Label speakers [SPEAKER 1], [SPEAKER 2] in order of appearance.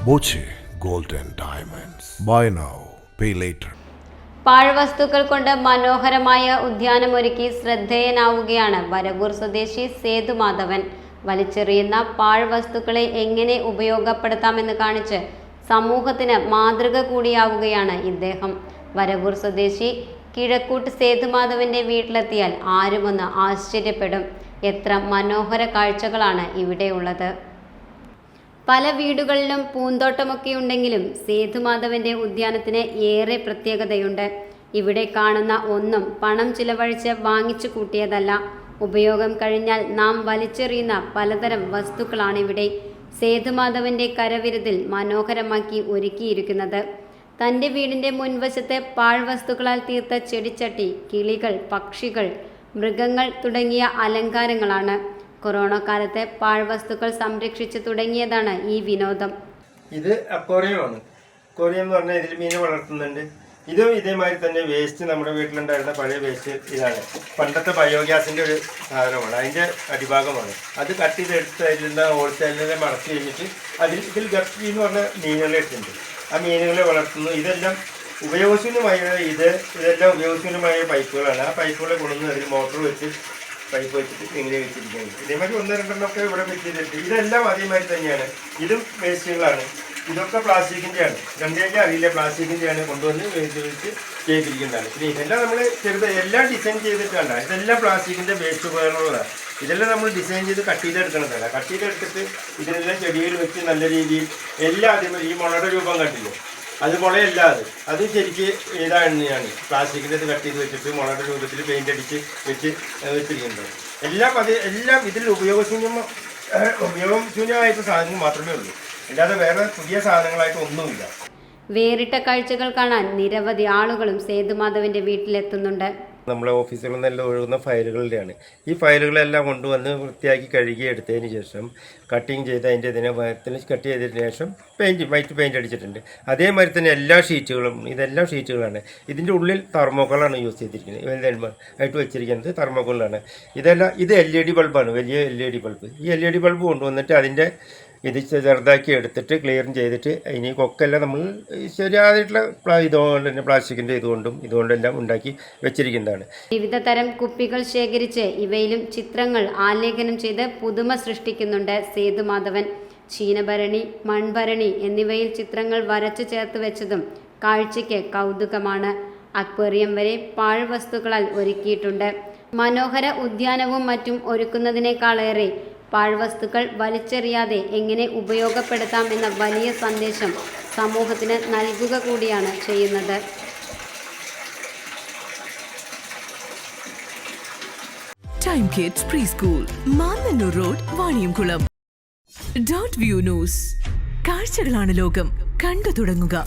[SPEAKER 1] Boche gold and diamonds. Buy now, pay later.
[SPEAKER 2] പാഴ്വസ്തുക്കൾ കൊണ്ട് മനോഹരമായ ഉദ്യാനമൊരുക്കി ശ്രദ്ധേയനാവുകയാണ് വരവൂർ സ്വദേശി സേതുമാധവൻ. വലിച്ചെറിയുന്ന പാഴ്വസ്തുക്കളെ എങ്ങനെ ഉപയോഗപ്പെടുത്താമെന്ന് കാണിച്ച് സമൂഹത്തിന് മാതൃക കൂടിയാവുകയാണ് ഇദ്ദേഹം. വരവൂർ സ്വദേശി കിഴക്കൂട്ട് സേതുമാധവന്റെ വീട്ടിലെത്തിയാൽ ആരുമൊന്ന് ആശ്ചര്യപ്പെടും. എത്ര മനോഹര കാഴ്ചകളാണ് ഇവിടെയുള്ളത്. പല വീടുകളിലും പൂന്തോട്ടമൊക്കെ ഉണ്ടെങ്കിലും സേതുമാധവന്റെ ഉദ്യാനത്തിന് ഏറെ പ്രത്യേകതയുണ്ട്. ഇവിടെ കാണുന്ന ഒന്നും പണം ചിലവഴിച്ച് വാങ്ങിച്ചു കൂട്ടിയതല്ല. ഉപയോഗം കഴിഞ്ഞാൽ നാം വലിച്ചെറിയുന്ന പലതരം വസ്തുക്കളാണിവിടെ സേതുമാധവന്റെ കരവിരുതിൽ മനോഹരമാക്കി ഒരുക്കിയിരിക്കുന്നത്. തൻ്റെ വീടിൻ്റെ മുൻവശത്തെ പാഴ്വസ്തുക്കളാൽ തീർത്ത ചെടിച്ചട്ടി, കിളികൾ, പക്ഷികൾ, മൃഗങ്ങൾ തുടങ്ങിയ അലങ്കാരങ്ങളാണ്. കൊറോണ കാലത്തെ പാഴ്വസ്തുക്കൾ സംരക്ഷിച്ചു തുടങ്ങിയതാണ് ഈ വിനോദം.
[SPEAKER 3] ഇത് അക്വേറിയമാണ്. അക്വേറിയം എന്ന് പറഞ്ഞാൽ ഇതിൽ മീനെ വളർത്തുന്നുണ്ട്. ഇതും ഇതേമാതിരി തന്നെ വേസ്റ്റ്, നമ്മുടെ വീട്ടിലുണ്ടായിരുന്ന പഴയ വേസ്റ്റ് ഇതാണ്. പണ്ടത്തെ ബയോഗ്യാസിൻ്റെ ഒരു സാധനമാണ്, അതിൻ്റെ അടിഭാഗമാണ്. അത് കട്ട് ചെയ്തെടുത്ത് അതിലുള്ള ഹോൾസെയിലിനെ മടക്കി കഴിഞ്ഞിട്ട് ഇതിൽ ഗപ്പി എന്ന് പറഞ്ഞ മീനുകളെ ഇട്ടുണ്ട്. ആ മീനുകളെ വളർത്തുന്നു. ഇതെല്ലാം ഇതെല്ലാം ഉപയോഗശൂന്യമായ പൈപ്പുകളാണ്. ആ പൈപ്പുകളെ കൊണ്ടുവന്ന് അതിൽ മോട്ടോർ വെച്ച് പൈപ്പ് വെച്ചിട്ട് ഇങ്ങനെ വെച്ചിരിക്കുന്നത്. ഇതേമാതിരി ഒന്ന് രണ്ടെണ്ണമൊക്കെ ഇവിടെ വെച്ചിട്ടുണ്ട്. ഇതെല്ലാം അതേമാതിരി തന്നെയാണ്. ഇതും വേസ്റ്റുകളാണ്. ഇതൊക്കെ പ്ലാസ്റ്റിക്കിൻ്റെയാണ്. രണ്ടേക്ക് അറിയില്ല, പ്ലാസ്റ്റിക്കിൻ്റെയാണ്. കൊണ്ടുവന്ന് വേസ്റ്റ് വെച്ച് ചെയ്തിരിക്കുന്നതാണ്. പിന്നെ ഇതെല്ലാം നമ്മൾ എല്ലാം ഡിസൈൻ ചെയ്തിട്ടാണ്. ഇതെല്ലാം പ്ലാസ്റ്റിക്കിൻ്റെ വേസ്റ്റ് ഉപകരണങ്ങളാണ്. ഇതെല്ലാം നമ്മൾ ഡിസൈൻ ചെയ്ത് കട്ട് ചെയ്തെടുക്കുന്നതല്ല. കട്ട് ചെയ്തെടുത്തിട്ട് ഇതിനെല്ലാം ചെടികൾ വെച്ച് നല്ല രീതിയിൽ എല്ലാം അതേമാതിരി ഈ മുളയുടെ രൂപം കണ്ടില്ലേ, അത് മുളയല്ല. അത് ശരിക്ക് ഇതാണ് പ്ലാസ്റ്റിക്കിൻ്റെ ഇത് കട്ട് ചെയ്ത് വെച്ചിട്ട് മുളയുടെ രൂപത്തിൽ പെയിൻ്റ് അടിച്ച് വെച്ചിരിക്കുന്നത്. എല്ലാം ഇതിൽ ഉപയോഗശൂന്യമായിട്ട് സാധനങ്ങൾ മാത്രമേ ഉള്ളൂ. അല്ലാതെ വേറെ പുതിയ സാധനങ്ങളായിട്ട് ഒന്നുമില്ല.
[SPEAKER 2] വേറിട്ട കാഴ്ചകൾ കാണാൻ നിരവധി ആളുകളും സേതുമാധവന്റെ വീട്ടിലെത്തുന്നുണ്ട്.
[SPEAKER 3] നമ്മളെ ഓഫീസുകളിൽ നിന്നെല്ലാം ഒഴുകുന്ന ഫയലുകളുടെയാണ്. ഈ ഫയലുകളെല്ലാം കൊണ്ടുവന്ന് വൃത്തിയാക്കി കഴുകി എടുത്തതിന് ശേഷം കട്ടിങ് ചെയ്ത് അതിൻ്റെ ഇതിനെ കട്ട് ചെയ്തതിന് ശേഷം വൈറ്റ് പെയിൻറ്റ് അടിച്ചിട്ടുണ്ട്. അതേമാതിരി തന്നെ എല്ലാ ഷീറ്റുകളും, ഇതെല്ലാം ഷീറ്റുകളാണ്. ഇതിൻ്റെ ഉള്ളിൽ തെർമോക്കോളാണ് യൂസ് ചെയ്തിരിക്കുന്നത്. ആയിട്ട് വെച്ചിരിക്കുന്നത് തെർമോക്കോളാണ്. ഇത് LED ബൾബാണ്, വലിയ LED ബൾബ്. ഈ LED ബൾബ് കൊണ്ടുവന്നിട്ട് അതിൻ്റെ ഇത് ചെറുതാക്കി എടുത്തിട്ട് ക്ലിയർ ചെയ്തിട്ട് ഇനി കൊക്കെല്ലാം നമ്മൾ ശരിയായിട്ടുള്ള ഇതുകൊണ്ട് തന്നെ പ്ലാസ്റ്റിക്കിൻ്റെ ഇതുകൊണ്ടെല്ലാം ഉണ്ടാക്കി വെച്ചിരിക്കുന്നതാണ്.
[SPEAKER 2] വിവിധ തരം കുപ്പികൾ ശേഖരിച്ച് ഇവയിലും ചിത്രങ്ങൾ ആലേഖനം ചെയ്ത് പുതുമ സൃഷ്ടിക്കുന്നുണ്ട് സേതുമാധവൻ. ചീനഭരണി, മൺഭരണി എന്നിവയിൽ ചിത്രങ്ങൾ വരച്ചു ചേർത്ത് വെച്ചതും കാഴ്ചയ്ക്ക് കൗതുകമാണ്. അക്വേറിയം വരെ പാഴ്വസ്തുക്കളാൽ ഒരുക്കിയിട്ടുണ്ട്. മനോഹര ഉദ്യാനവും മറ്റും ഒരുക്കുന്നതിനേക്കാളേറെ പാഴ്വസ്തുക്കൾ വലിച്ചെറിയാതെ എങ്ങനെ ഉപയോഗപ്പെടുത്താം എന്ന വലിയ സന്ദേശം സമൂഹത്തിന് നൽകുക കൂടിയാണ് ചെയ്യുന്നത്.
[SPEAKER 4] Time kids pre school, Mannannur road, Vaniyamkulam. Dot view news. കാഴ്ചകളാണ് ലോകം, കണ്ടു തുടങ്ങുക.